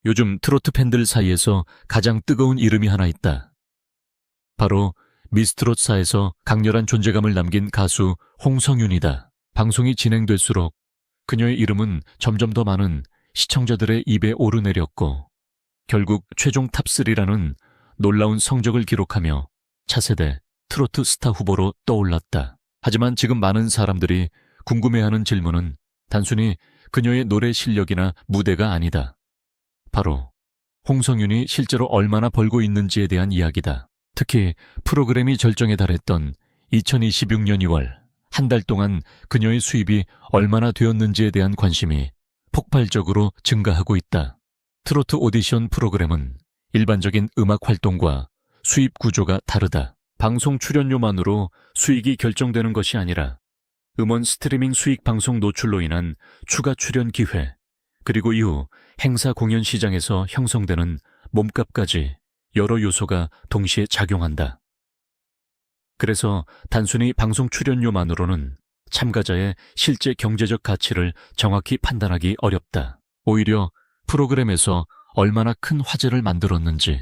요즘 트로트 팬들 사이에서 가장 뜨거운 이름이 하나 있다. 바로 미스트롯사에서 강렬한 존재감을 남긴 가수 홍성윤이다. 방송이 진행될수록 그녀의 이름은 점점 더 많은 시청자들의 입에 오르내렸고 결국 최종 탑3라는 놀라운 성적을 기록하며 차세대 트로트 스타 후보로 떠올랐다. 하지만 지금 많은 사람들이 궁금해하는 질문은 단순히 그녀의 노래 실력이나 무대가 아니다. 바로 홍성윤이 실제로 얼마나 벌고 있는지에 대한 이야기다. 특히 프로그램이 절정에 달했던 2026년 2월 한 달 동안 그녀의 수입이 얼마나 되었는지에 대한 관심이 폭발적으로 증가하고 있다. 트로트 오디션 프로그램은 일반적인 음악 활동과 수입 구조가 다르다. 방송 출연료만으로 수익이 결정되는 것이 아니라 음원 스트리밍 수익 방송 노출로 인한 추가 출연 기회, 그리고 이후 행사 공연 시장에서 형성되는 몸값까지 여러 요소가 동시에 작용한다. 그래서 단순히 방송 출연료만으로는 참가자의 실제 경제적 가치를 정확히 판단하기 어렵다. 오히려 프로그램에서 얼마나 큰 화제를 만들었는지,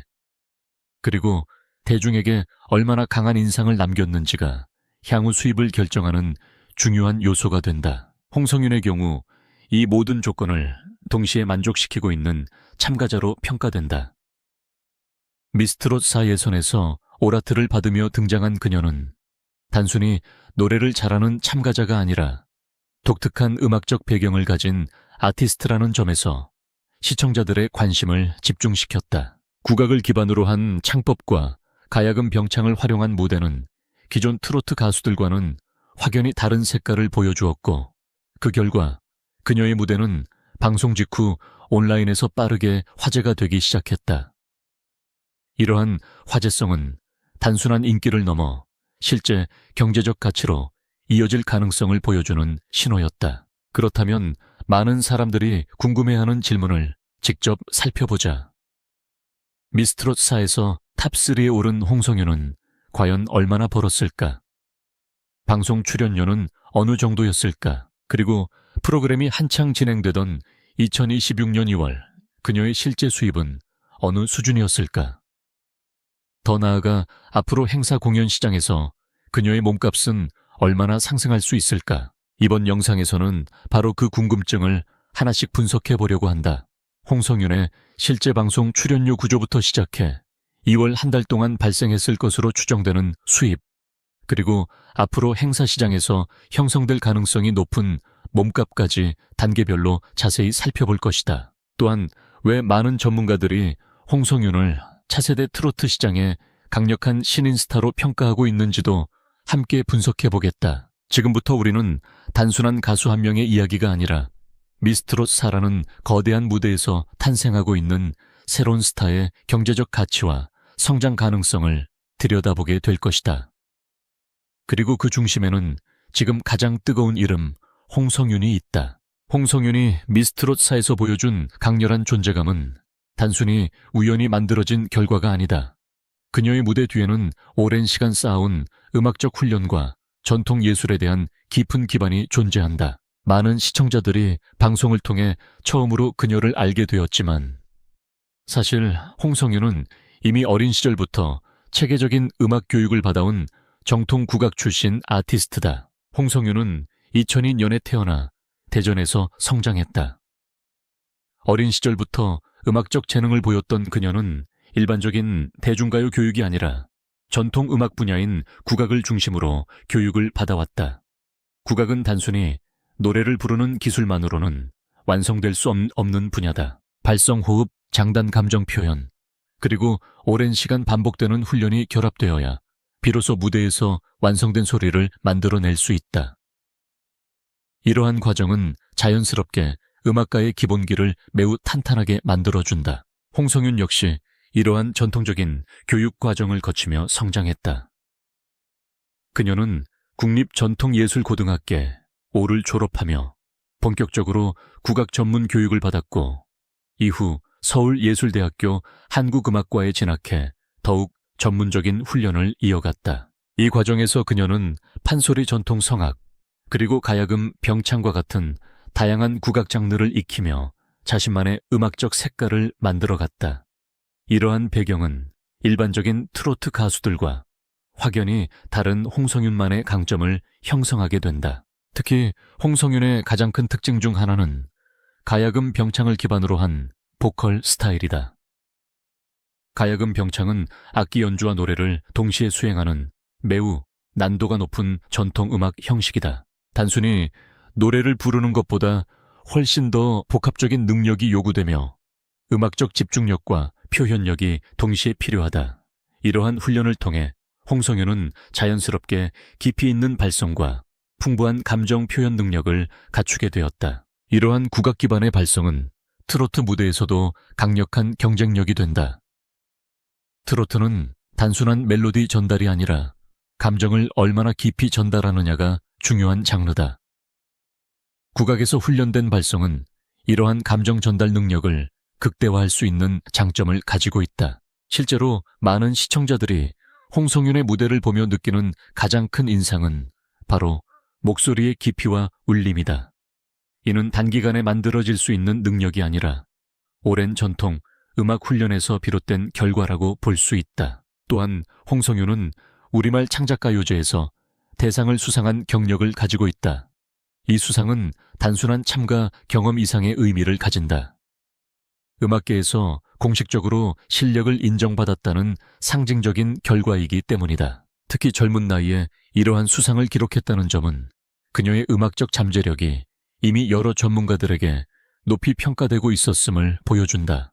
그리고 대중에게 얼마나 강한 인상을 남겼는지가 향후 수입을 결정하는 중요한 요소가 된다. 홍성윤의 경우 이 모든 조건을 동시에 만족시키고 있는 참가자로 평가된다. 미스트롯 예선에서 오라트를 받으며 등장한 그녀는 단순히 노래를 잘하는 참가자가 아니라 독특한 음악적 배경을 가진 아티스트라는 점에서 시청자들의 관심을 집중시켰다. 국악을 기반으로 한 창법과 가야금 병창을 활용한 무대는 기존 트로트 가수들과는 확연히 다른 색깔을 보여주었고, 그 결과 그녀의 무대는 방송 직후 온라인에서 빠르게 화제가 되기 시작했다. 이러한 화제성은 단순한 인기를 넘어 실제 경제적 가치로 이어질 가능성을 보여주는 신호였다. 그렇다면 많은 사람들이 궁금해하는 질문을 직접 살펴보자. 미스트롯사에서 탑3에 오른 홍성윤은 과연 얼마나 벌었을까? 방송 출연료는 어느 정도였을까? 그리고 프로그램이 한창 진행되던 2026년 2월 그녀의 실제 수입은 어느 수준이었을까? 더 나아가 앞으로 행사 공연 시장에서 그녀의 몸값은 얼마나 상승할 수 있을까? 이번 영상에서는 바로 그 궁금증을 하나씩 분석해 보려고 한다. 홍성윤의 실제 방송 출연료 구조부터 시작해 2월 한 달 동안 발생했을 것으로 추정되는 수입, 그리고 앞으로 행사 시장에서 형성될 가능성이 높은 몸값까지 단계별로 자세히 살펴볼 것이다. 또한 왜 많은 전문가들이 홍성윤을 차세대 트로트 시장의 강력한 신인 스타로 평가하고 있는지도 함께 분석해 보겠다. 지금부터 우리는 단순한 가수 한 명의 이야기가 아니라 미스트롯사라는 거대한 무대에서 탄생하고 있는 새로운 스타의 경제적 가치와 성장 가능성을 들여다보게 될 것이다. 그리고 그 중심에는 지금 가장 뜨거운 이름 홍성윤이 있다. 홍성윤이 미스트롯사에서 보여준 강렬한 존재감은 단순히 우연히 만들어진 결과가 아니다. 그녀의 무대 뒤에는 오랜 시간 쌓아온 음악적 훈련과 전통 예술에 대한 깊은 기반이 존재한다. 많은 시청자들이 방송을 통해 처음으로 그녀를 알게 되었지만 사실 홍성윤은 이미 어린 시절부터 체계적인 음악 교육을 받아온 정통 국악 출신 아티스트다. 홍성윤은 2002년에 태어나 대전에서 성장했다. 어린 시절부터 음악적 재능을 보였던 그녀는 일반적인 대중가요 교육이 아니라 전통 음악 분야인 국악을 중심으로 교육을 받아왔다. 국악은 단순히 노래를 부르는 기술만으로는 완성될 수 없는 분야다. 발성, 호흡, 장단, 감정 표현, 그리고 오랜 시간 반복되는 훈련이 결합되어야 비로소 무대에서 완성된 소리를 만들어낼 수 있다. 이러한 과정은 자연스럽게 음악가의 기본기를 매우 탄탄하게 만들어준다. 홍성윤 역시 이러한 전통적인 교육 과정을 거치며 성장했다. 그녀는 국립전통예술고등학교 5를 졸업하며 본격적으로 국악 전문 교육을 받았고, 이후 서울예술대학교 한국음악과에 진학해 더욱 전문적인 훈련을 이어갔다. 이 과정에서 그녀는 판소리 전통 성악, 그리고 가야금, 병창과 같은 다양한 국악 장르를 익히며 자신만의 음악적 색깔을 만들어갔다. 이러한 배경은 일반적인 트로트 가수들과 확연히 다른 홍성윤만의 강점을 형성하게 된다. 특히 홍성윤의 가장 큰 특징 중 하나는 가야금 병창을 기반으로 한 보컬 스타일이다. 가야금 병창은 악기 연주와 노래를 동시에 수행하는 매우 난도가 높은 전통 음악 형식이다. 단순히 노래를 부르는 것보다 훨씬 더 복합적인 능력이 요구되며 음악적 집중력과 표현력이 동시에 필요하다. 이러한 훈련을 통해 홍성윤은 자연스럽게 깊이 있는 발성과 풍부한 감정 표현 능력을 갖추게 되었다. 이러한 국악 기반의 발성은 트로트 무대에서도 강력한 경쟁력이 된다. 트로트는 단순한 멜로디 전달이 아니라 감정을 얼마나 깊이 전달하느냐가 중요한 장르다. 국악에서 훈련된 발성은 이러한 감정 전달 능력을 극대화할 수 있는 장점을 가지고 있다. 실제로 많은 시청자들이 홍성윤의 무대를 보며 느끼는 가장 큰 인상은 바로 목소리의 깊이와 울림이다. 이는 단기간에 만들어질 수 있는 능력이 아니라 오랜 전통, 음악 훈련에서 비롯된 결과라고 볼 수 있다. 또한 홍성윤은 우리말 창작가요제에서 대상을 수상한 경력을 가지고 있다. 이 수상은 단순한 참가 경험 이상의 의미를 가진다. 음악계에서 공식적으로 실력을 인정받았다는 상징적인 결과이기 때문이다. 특히 젊은 나이에 이러한 수상을 기록했다는 점은 그녀의 음악적 잠재력이 이미 여러 전문가들에게 높이 평가되고 있었음을 보여준다.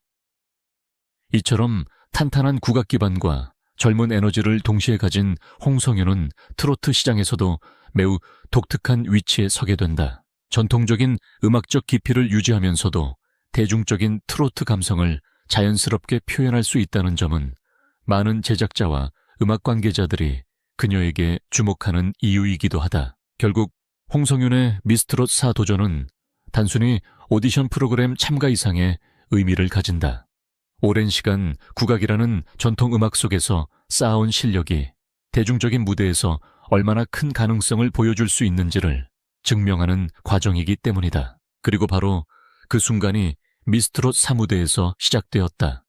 이처럼 탄탄한 국악 기반과 젊은 에너지를 동시에 가진 홍성윤은 트로트 시장에서도 매우 독특한 위치에 서게 된다. 전통적인 음악적 깊이를 유지하면서도 대중적인 트로트 감성을 자연스럽게 표현할 수 있다는 점은 많은 제작자와 음악 관계자들이 그녀에게 주목하는 이유이기도 하다. 결국 홍성윤의 미스트롯 4도전은 단순히 오디션 프로그램 참가 이상의 의미를 가진다. 오랜 시간 국악이라는 전통 음악 속에서 쌓아온 실력이 대중적인 무대에서 얼마나 큰 가능성을 보여줄 수 있는지를 증명하는 과정이기 때문이다. 그리고 바로 그 순간이 미스트롯 4무대에서 시작되었다.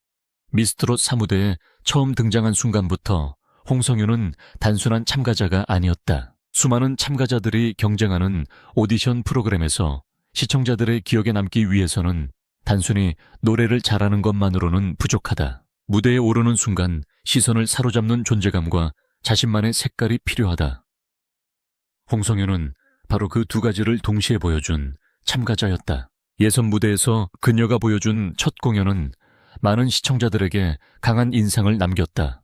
미스트롯 4무대에 처음 등장한 순간부터 홍성윤은 단순한 참가자가 아니었다. 수많은 참가자들이 경쟁하는 오디션 프로그램에서 시청자들의 기억에 남기 위해서는 단순히 노래를 잘하는 것만으로는 부족하다. 무대에 오르는 순간 시선을 사로잡는 존재감과 자신만의 색깔이 필요하다. 홍성윤은 바로 그 두 가지를 동시에 보여준 참가자였다. 예선 무대에서 그녀가 보여준 첫 공연은 많은 시청자들에게 강한 인상을 남겼다.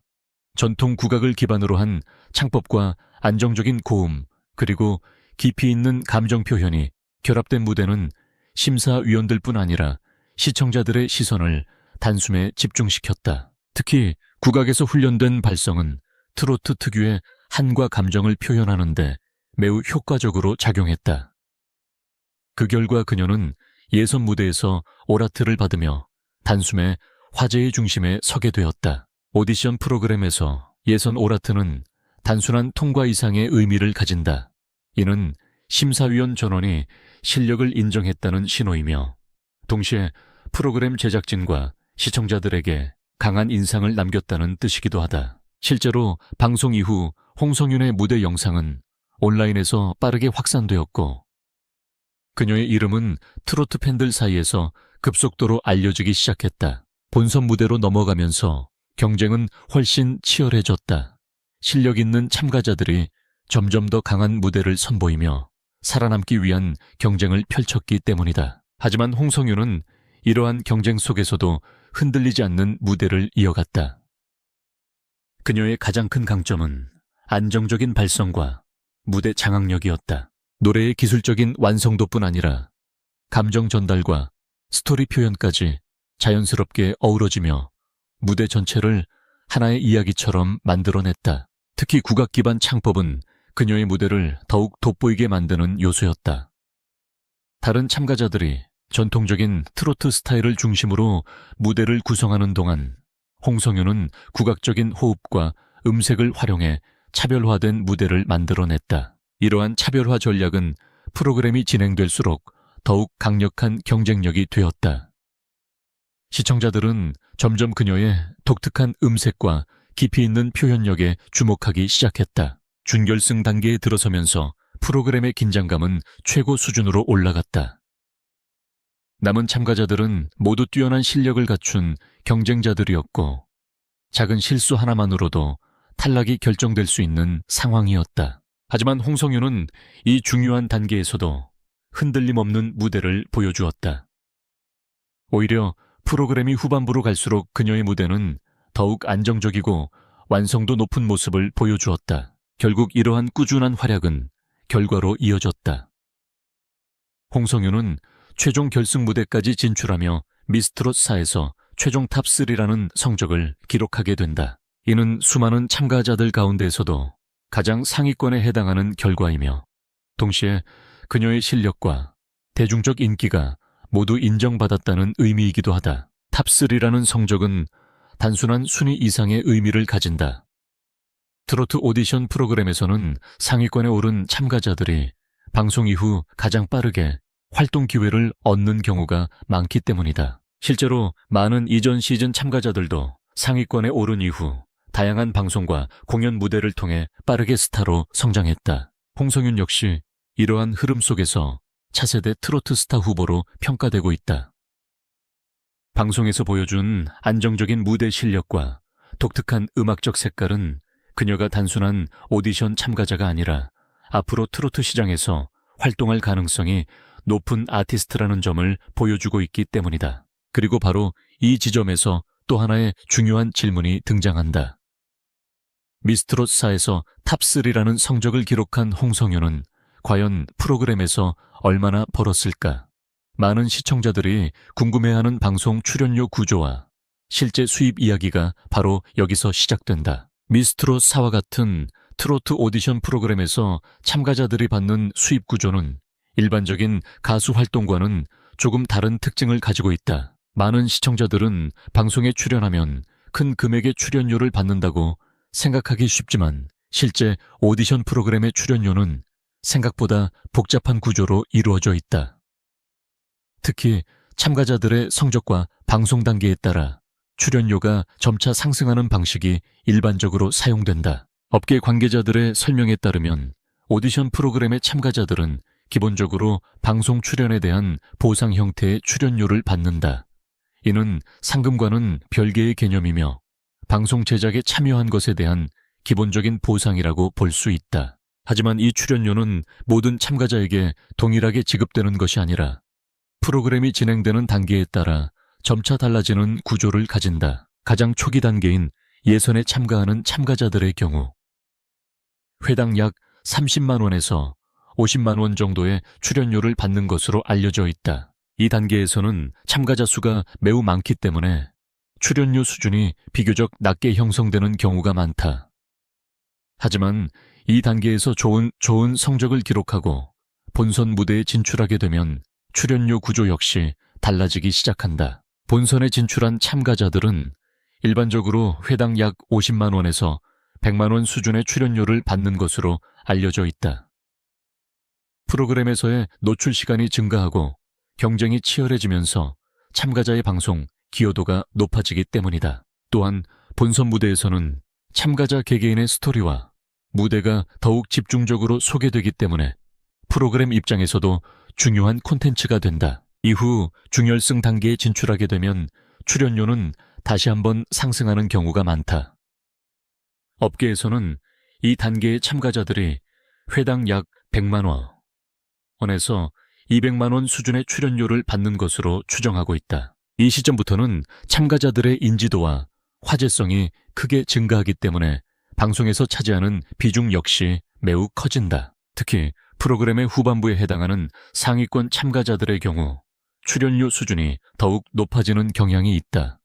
전통 국악을 기반으로 한 창법과 안정적인 고음, 그리고 깊이 있는 감정 표현이 결합된 무대는 심사위원들뿐 아니라 시청자들의 시선을 단숨에 집중시켰다. 특히 국악에서 훈련된 발성은 트로트 특유의 한과 감정을 표현하는데 매우 효과적으로 작용했다. 그 결과 그녀는 예선 무대에서 오라트를 받으며 단숨에 화제의 중심에 서게 되었다. 오디션 프로그램에서 예선 오라트는 단순한 통과 이상의 의미를 가진다. 이는 심사위원 전원이 실력을 인정했다는 신호이며 동시에 프로그램 제작진과 시청자들에게 강한 인상을 남겼다는 뜻이기도 하다. 실제로 방송 이후 홍성윤의 무대 영상은 온라인에서 빠르게 확산되었고 그녀의 이름은 트로트 팬들 사이에서 급속도로 알려지기 시작했다. 본선 무대로 넘어가면서 경쟁은 훨씬 치열해졌다. 실력 있는 참가자들이 점점 더 강한 무대를 선보이며 살아남기 위한 경쟁을 펼쳤기 때문이다. 하지만 홍성윤은 이러한 경쟁 속에서도 흔들리지 않는 무대를 이어갔다. 그녀의 가장 큰 강점은 안정적인 발성과 무대 장악력이었다. 노래의 기술적인 완성도뿐 아니라 감정 전달과 스토리 표현까지 자연스럽게 어우러지며 무대 전체를 하나의 이야기처럼 만들어냈다. 특히 국악 기반 창법은 그녀의 무대를 더욱 돋보이게 만드는 요소였다. 다른 참가자들이 전통적인 트로트 스타일을 중심으로 무대를 구성하는 동안 홍성윤은 국악적인 호흡과 음색을 활용해 차별화된 무대를 만들어냈다. 이러한 차별화 전략은 프로그램이 진행될수록 더욱 강력한 경쟁력이 되었다. 시청자들은 점점 그녀의 독특한 음색과 깊이 있는 표현력에 주목하기 시작했다. 준결승 단계에 들어서면서 프로그램의 긴장감은 최고 수준으로 올라갔다. 남은 참가자들은 모두 뛰어난 실력을 갖춘 경쟁자들이었고 작은 실수 하나만으로도 탈락이 결정될 수 있는 상황이었다. 하지만 홍성윤은 이 중요한 단계에서도 흔들림 없는 무대를 보여주었다. 오히려 프로그램이 후반부로 갈수록 그녀의 무대는 더욱 안정적이고 완성도 높은 모습을 보여주었다. 결국 이러한 꾸준한 활약은 결과로 이어졌다. 홍성윤은 최종 결승 무대까지 진출하며 미스트롯4에서 최종 탑3라는 성적을 기록하게 된다. 이는 수많은 참가자들 가운데에서도 가장 상위권에 해당하는 결과이며 동시에 그녀의 실력과 대중적 인기가 모두 인정받았다는 의미이기도 하다. 탑3라는 성적은 단순한 순위 이상의 의미를 가진다. 트로트 오디션 프로그램에서는 상위권에 오른 참가자들이 방송 이후 가장 빠르게 활동 기회를 얻는 경우가 많기 때문이다. 실제로 많은 이전 시즌 참가자들도 상위권에 오른 이후 다양한 방송과 공연 무대를 통해 빠르게 스타로 성장했다. 홍성윤 역시 이러한 흐름 속에서 차세대 트로트 스타 후보로 평가되고 있다. 방송에서 보여준 안정적인 무대 실력과 독특한 음악적 색깔은 그녀가 단순한 오디션 참가자가 아니라 앞으로 트로트 시장에서 활동할 가능성이 높은 아티스트라는 점을 보여주고 있기 때문이다. 그리고 바로 이 지점에서 또 하나의 중요한 질문이 등장한다. 미스트롯4에서 탑3라는 성적을 기록한 홍성윤은 과연 프로그램에서 얼마나 벌었을까? 많은 시청자들이 궁금해하는 방송 출연료 구조와 실제 수입 이야기가 바로 여기서 시작된다. 미스트롯4와 같은 트로트 오디션 프로그램에서 참가자들이 받는 수입 구조는 일반적인 가수 활동과는 조금 다른 특징을 가지고 있다. 많은 시청자들은 방송에 출연하면 큰 금액의 출연료를 받는다고 생각하기 쉽지만 실제 오디션 프로그램의 출연료는 생각보다 복잡한 구조로 이루어져 있다. 특히 참가자들의 성적과 방송 단계에 따라 출연료가 점차 상승하는 방식이 일반적으로 사용된다. 업계 관계자들의 설명에 따르면 오디션 프로그램의 참가자들은 기본적으로 방송 출연에 대한 보상 형태의 출연료를 받는다. 이는 상금과는 별개의 개념이며 방송 제작에 참여한 것에 대한 기본적인 보상이라고 볼 수 있다. 하지만 이 출연료는 모든 참가자에게 동일하게 지급되는 것이 아니라 프로그램이 진행되는 단계에 따라 점차 달라지는 구조를 가진다. 가장 초기 단계인 예선에 참가하는 참가자들의 경우 회당 약 30만 원에서 50만 원 정도의 출연료를 받는 것으로 알려져 있다. 이 단계에서는 참가자 수가 매우 많기 때문에 출연료 수준이 비교적 낮게 형성되는 경우가 많다. 하지만 이 단계에서 좋은 성적을 기록하고 본선 무대에 진출하게 되면 출연료 구조 역시 달라지기 시작한다. 본선에 진출한 참가자들은 일반적으로 회당 약 50만 원에서 100만 원 수준의 출연료를 받는 것으로 알려져 있다. 프로그램에서의 노출 시간이 증가하고 경쟁이 치열해지면서 참가자의 방송, 기여도가 높아지기 때문이다. 또한 본선 무대에서는 참가자 개개인의 스토리와 무대가 더욱 집중적으로 소개되기 때문에 프로그램 입장에서도 중요한 콘텐츠가 된다. 이후 중결승 단계에 진출하게 되면 출연료는 다시 한번 상승하는 경우가 많다. 업계에서는 이 단계의 참가자들이 회당 약 100만 원에서 200만 원 수준의 출연료를 받는 것으로 추정하고 있다. 이 시점부터는 참가자들의 인지도와 화제성이 크게 증가하기 때문에 방송에서 차지하는 비중 역시 매우 커진다. 특히 프로그램의 후반부에 해당하는 상위권 참가자들의 경우 출연료 수준이 더욱 높아지는 경향이 있다.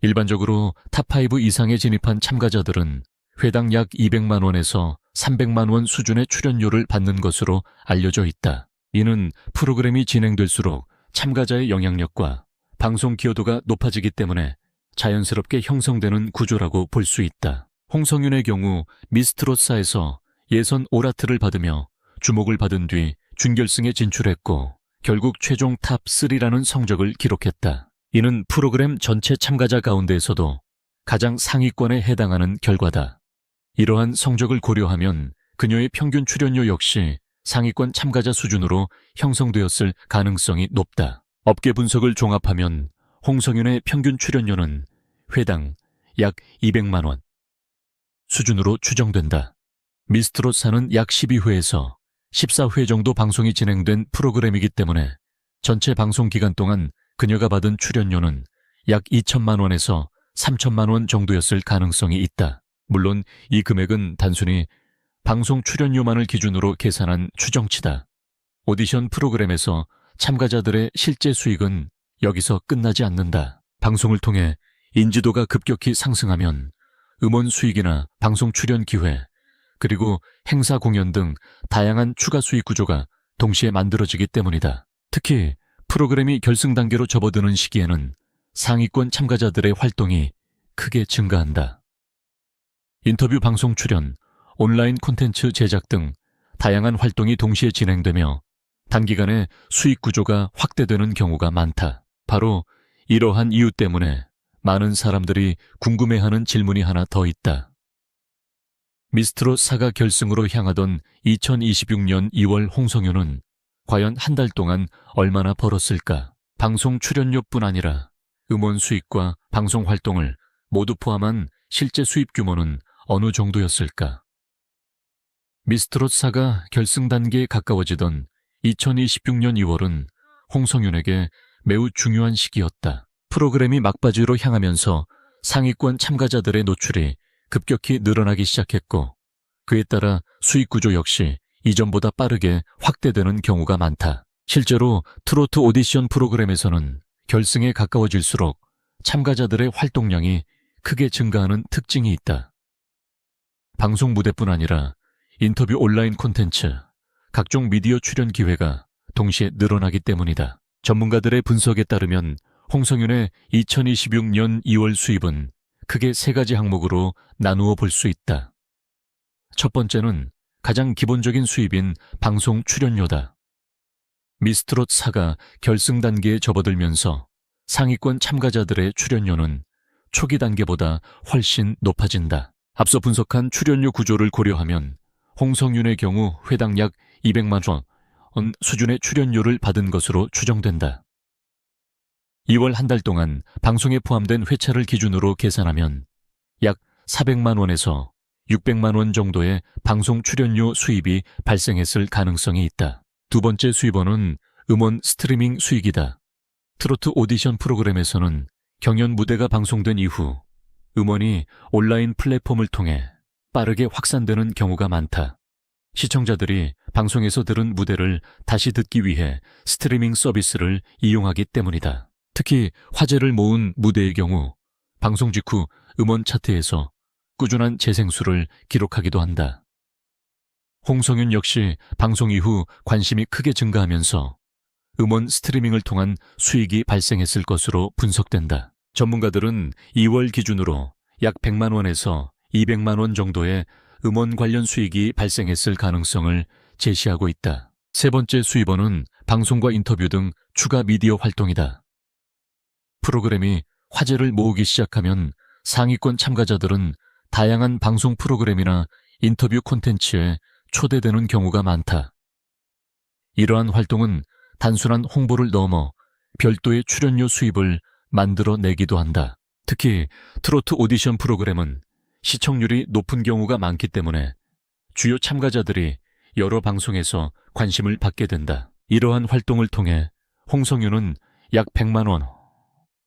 일반적으로 탑5 이상에 진입한 참가자들은 회당 약 200만 원에서 300만 원 수준의 출연료를 받는 것으로 알려져 있다. 이는 프로그램이 진행될수록 참가자의 영향력과 방송 기여도가 높아지기 때문에 자연스럽게 형성되는 구조라고 볼 수 있다. 홍성윤의 경우 미스트롯사에서 예선 오라트를 받으며 주목을 받은 뒤 준결승에 진출했고 결국 최종 탑3라는 성적을 기록했다. 이는 프로그램 전체 참가자 가운데에서도 가장 상위권에 해당하는 결과다. 이러한 성적을 고려하면 그녀의 평균 출연료 역시 상위권 참가자 수준으로 형성되었을 가능성이 높다. 업계 분석을 종합하면 홍성윤의 평균 출연료는 회당 약 200만 원 수준으로 추정된다. 미스트롯사는 약 12회에서 14회 정도 방송이 진행된 프로그램이기 때문에 전체 방송 기간 동안 그녀가 받은 출연료는 약 2천만 원에서 3천만 원 정도였을 가능성이 있다. 물론 이 금액은 단순히 방송 출연료만을 기준으로 계산한 추정치다. 오디션 프로그램에서 참가자들의 실제 수익은 여기서 끝나지 않는다. 방송을 통해 인지도가 급격히 상승하면 음원 수익이나 방송 출연 기회, 그리고 행사 공연 등 다양한 추가 수익 구조가 동시에 만들어지기 때문이다. 특히 프로그램이 결승 단계로 접어드는 시기에는 상위권 참가자들의 활동이 크게 증가한다. 인터뷰 방송 출연, 온라인 콘텐츠 제작 등 다양한 활동이 동시에 진행되며 단기간에 수익 구조가 확대되는 경우가 많다. 바로 이러한 이유 때문에 많은 사람들이 궁금해하는 질문이 하나 더 있다. 미스트롯 4가 결승으로 향하던 2026년 2월 홍성윤은 과연 한 달 동안 얼마나 벌었을까? 방송 출연료뿐 아니라 음원 수익과 방송 활동을 모두 포함한 실제 수입 규모는 어느 정도였을까? 미스트롯 4가 결승 단계에 가까워지던 2026년 2월은 홍성윤에게 매우 중요한 시기였다. 프로그램이 막바지로 향하면서 상위권 참가자들의 노출이 급격히 늘어나기 시작했고 그에 따라 수익 구조 역시 이전보다 빠르게 확대되는 경우가 많다. 실제로 트로트 오디션 프로그램에서는 결승에 가까워질수록 참가자들의 활동량이 크게 증가하는 특징이 있다. 방송 무대뿐 아니라 인터뷰 온라인 콘텐츠, 각종 미디어 출연 기회가 동시에 늘어나기 때문이다. 전문가들의 분석에 따르면 홍성윤의 2026년 2월 수입은 크게 세 가지 항목으로 나누어 볼 수 있다. 첫 번째는 가장 기본적인 수입인 방송 출연료다. 미스트롯 4가 결승 단계에 접어들면서 상위권 참가자들의 출연료는 초기 단계보다 훨씬 높아진다. 앞서 분석한 출연료 구조를 고려하면 홍성윤의 경우 회당 약 200만 원 수준의 출연료를 받은 것으로 추정된다. 2월 한 달 동안 방송에 포함된 회차를 기준으로 계산하면 약 400만 원에서 600만 원 정도의 방송 출연료 수입이 발생했을 가능성이 있다. 두 번째 수입원은 음원 스트리밍 수익이다. 트로트 오디션 프로그램에서는 경연 무대가 방송된 이후 음원이 온라인 플랫폼을 통해 빠르게 확산되는 경우가 많다. 시청자들이 방송에서 들은 무대를 다시 듣기 위해 스트리밍 서비스를 이용하기 때문이다. 특히 화제를 모은 무대의 경우 방송 직후 음원 차트에서 꾸준한 재생수를 기록하기도 한다. 홍성윤 역시 방송 이후 관심이 크게 증가하면서 음원 스트리밍을 통한 수익이 발생했을 것으로 분석된다. 전문가들은 2월 기준으로 약 100만 원에서 200만 원 정도의 음원 관련 수익이 발생했을 가능성을 제시하고 있다. 세 번째 수입원은 방송과 인터뷰 등 추가 미디어 활동이다. 프로그램이 화제를 모으기 시작하면 상위권 참가자들은 다양한 방송 프로그램이나 인터뷰 콘텐츠에 초대되는 경우가 많다. 이러한 활동은 단순한 홍보를 넘어 별도의 출연료 수입을 만들어내기도 한다. 특히 트로트 오디션 프로그램은 시청률이 높은 경우가 많기 때문에 주요 참가자들이 여러 방송에서 관심을 받게 된다. 이러한 활동을 통해 홍성윤은 약 100만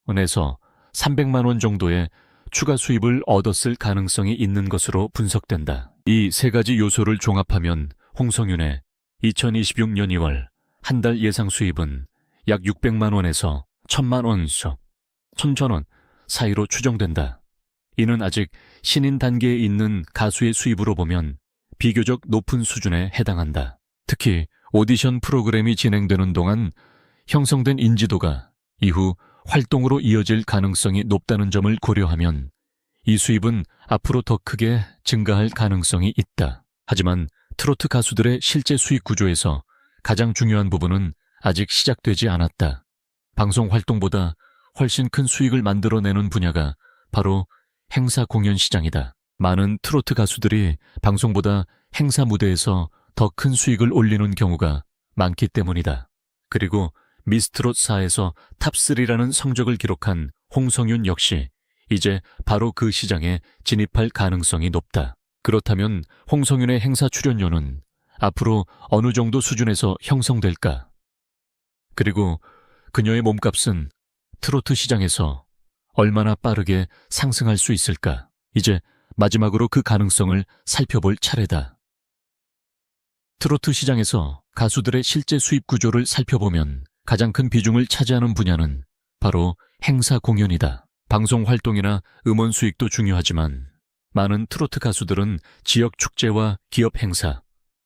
원에서 300만 원 정도의 추가 수입을 얻었을 가능성이 있는 것으로 분석된다. 이 세 가지 요소를 종합하면 홍성윤의 2026년 2월 한 달 예상 수입은 약 600만 원에서 1000만 원, 1000원 사이로 추정된다. 이는 아직 신인 단계에 있는 가수의 수입으로 보면 비교적 높은 수준에 해당한다. 특히 오디션 프로그램이 진행되는 동안 형성된 인지도가 이후 활동으로 이어질 가능성이 높다는 점을 고려하면 이 수입은 앞으로 더 크게 증가할 가능성이 있다. 하지만 트로트 가수들의 실제 수익 구조에서 가장 중요한 부분은 아직 시작되지 않았다. 방송 활동보다 훨씬 큰 수익을 만들어내는 분야가 바로 행사 공연 시장이다. 많은 트로트 가수들이 방송보다 행사 무대에서 더 큰 수익을 올리는 경우가 많기 때문이다. 그리고 미스트롯4에서 탑3라는 성적을 기록한 홍성윤 역시 이제 바로 그 시장에 진입할 가능성이 높다. 그렇다면 홍성윤의 행사 출연료는 앞으로 어느 정도 수준에서 형성될까? 그리고 그녀의 몸값은 트로트 시장에서 얼마나 빠르게 상승할 수 있을까? 이제 마지막으로 그 가능성을 살펴볼 차례다. 트로트 시장에서 가수들의 실제 수입 구조를 살펴보면 가장 큰 비중을 차지하는 분야는 바로 행사 공연이다. 방송 활동이나 음원 수익도 중요하지만 많은 트로트 가수들은 지역 축제와 기업 행사,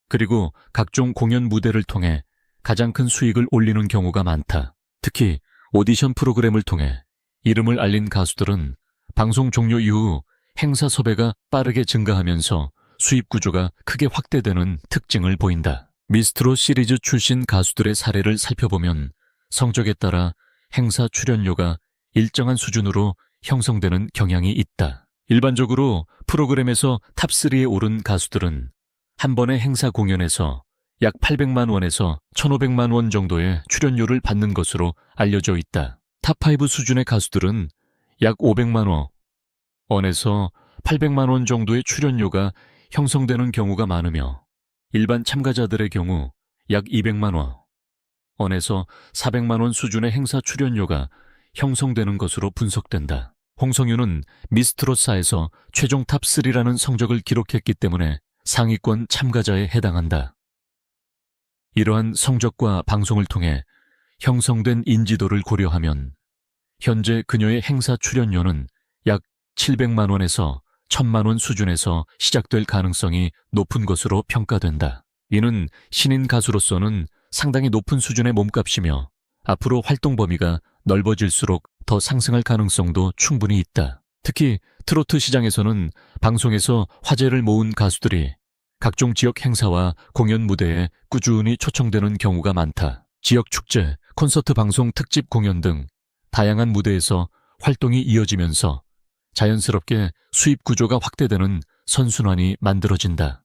그리고 각종 공연 무대를 통해 가장 큰 수익을 올리는 경우가 많다. 특히 오디션 프로그램을 통해 이름을 알린 가수들은 방송 종료 이후 행사 섭외가 빠르게 증가하면서 수입 구조가 크게 확대되는 특징을 보인다. 미스트롯 시리즈 출신 가수들의 사례를 살펴보면 성적에 따라 행사 출연료가 일정한 수준으로 형성되는 경향이 있다. 일반적으로 프로그램에서 탑3에 오른 가수들은 한 번의 행사 공연에서 약 800만 원에서 1,500만 원 정도의 출연료를 받는 것으로 알려져 있다. 탑5 수준의 가수들은 약 500만 원에서 800만 원 정도의 출연료가 형성되는 경우가 많으며 일반 참가자들의 경우 약 200만 원에서 400만 원 수준의 행사 출연료가 형성되는 것으로 분석된다. 홍성윤은 미스트롯4에서 최종 탑3라는 성적을 기록했기 때문에 상위권 참가자에 해당한다. 이러한 성적과 방송을 통해 형성된 인지도를 고려하면 현재 그녀의 행사 출연료는 약 700만 원에서 1,000만 원 수준에서 시작될 가능성이 높은 것으로 평가된다. 이는 신인 가수로서는 상당히 높은 수준의 몸값이며 앞으로 활동 범위가 넓어질수록 더 상승할 가능성도 충분히 있다. 특히 트로트 시장에서는 방송에서 화제를 모은 가수들이 각종 지역 행사와 공연 무대에 꾸준히 초청되는 경우가 많다. 지역 축제, 콘서트 방송 특집 공연 등 다양한 무대에서 활동이 이어지면서 자연스럽게 수입 구조가 확대되는 선순환이 만들어진다.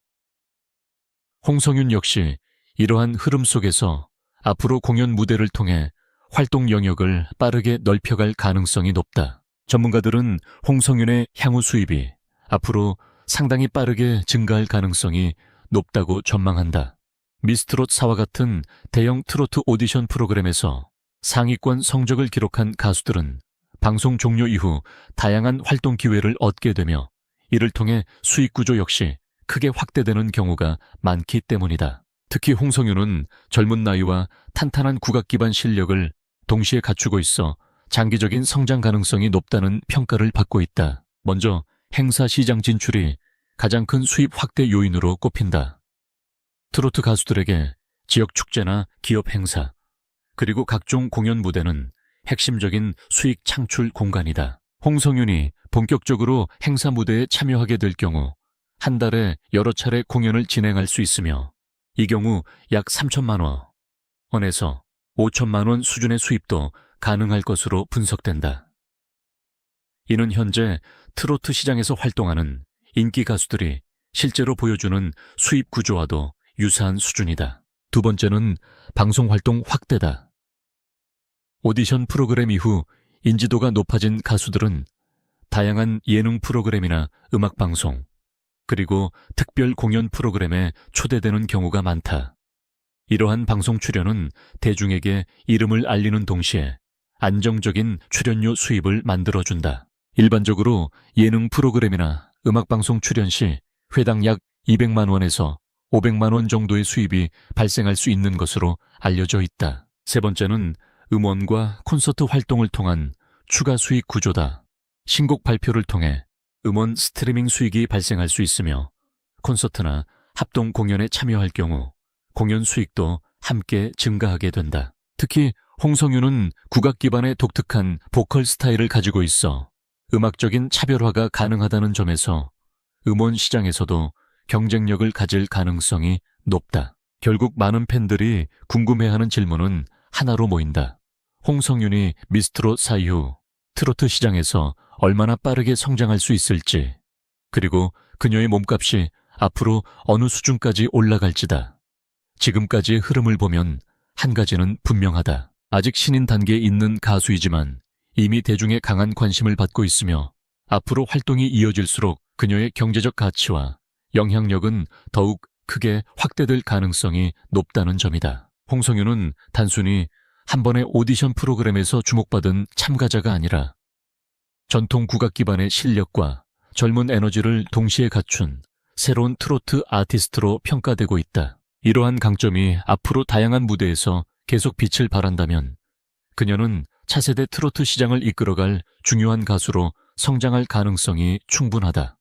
홍성윤 역시 이러한 흐름 속에서 앞으로 공연 무대를 통해 활동 영역을 빠르게 넓혀갈 가능성이 높다. 전문가들은 홍성윤의 향후 수입이 앞으로 상당히 빠르게 증가할 가능성이 높다고 전망한다. 미스트롯4와 같은 대형 트로트 오디션 프로그램에서 상위권 성적을 기록한 가수들은 방송 종료 이후 다양한 활동 기회를 얻게 되며 이를 통해 수익 구조 역시 크게 확대되는 경우가 많기 때문이다. 특히 홍성윤은 젊은 나이와 탄탄한 국악 기반 실력을 동시에 갖추고 있어 장기적인 성장 가능성이 높다는 평가를 받고 있다. 먼저 행사 시장 진출이 가장 큰 수입 확대 요인으로 꼽힌다. 트로트 가수들에게 지역 축제나 기업 행사, 그리고 각종 공연 무대는 핵심적인 수익 창출 공간이다. 홍성윤이 본격적으로 행사 무대에 참여하게 될 경우 한 달에 여러 차례 공연을 진행할 수 있으며 이 경우 약 3천만 원에서 5천만 원 수준의 수입도 가능할 것으로 분석된다. 이는 현재 트로트 시장에서 활동하는 인기 가수들이 실제로 보여주는 수입 구조와도 유사한 수준이다. 두 번째는 방송 활동 확대다. 오디션 프로그램 이후 인지도가 높아진 가수들은 다양한 예능 프로그램이나 음악방송, 그리고 특별 공연 프로그램에 초대되는 경우가 많다. 이러한 방송 출연은 대중에게 이름을 알리는 동시에 안정적인 출연료 수입을 만들어준다. 일반적으로 예능 프로그램이나 음악방송 출연 시 회당 약 200만 원에서 500만 원 정도의 수입이 발생할 수 있는 것으로 알려져 있다. 세 번째는 음원과 콘서트 활동을 통한 추가 수익 구조다. 신곡 발표를 통해 음원 스트리밍 수익이 발생할 수 있으며 콘서트나 합동 공연에 참여할 경우 공연 수익도 함께 증가하게 된다. 특히 홍성윤은 국악 기반의 독특한 보컬 스타일을 가지고 있어 음악적인 차별화가 가능하다는 점에서 음원 시장에서도 경쟁력을 가질 가능성이 높다. 결국 많은 팬들이 궁금해하는 질문은 하나로 모인다. 홍성윤이 미스트롯 사이 후 트로트 시장에서 얼마나 빠르게 성장할 수 있을지, 그리고 그녀의 몸값이 앞으로 어느 수준까지 올라갈지다. 지금까지의 흐름을 보면 한 가지는 분명하다. 아직 신인 단계에 있는 가수이지만 이미 대중의 강한 관심을 받고 있으며 앞으로 활동이 이어질수록 그녀의 경제적 가치와 영향력은 더욱 크게 확대될 가능성이 높다는 점이다. 홍성윤은 단순히 한 번의 오디션 프로그램에서 주목받은 참가자가 아니라 전통 국악 기반의 실력과 젊은 에너지를 동시에 갖춘 새로운 트로트 아티스트로 평가되고 있다. 이러한 강점이 앞으로 다양한 무대에서 계속 빛을 발한다면 그녀는 차세대 트로트 시장을 이끌어갈 중요한 가수로 성장할 가능성이 충분하다.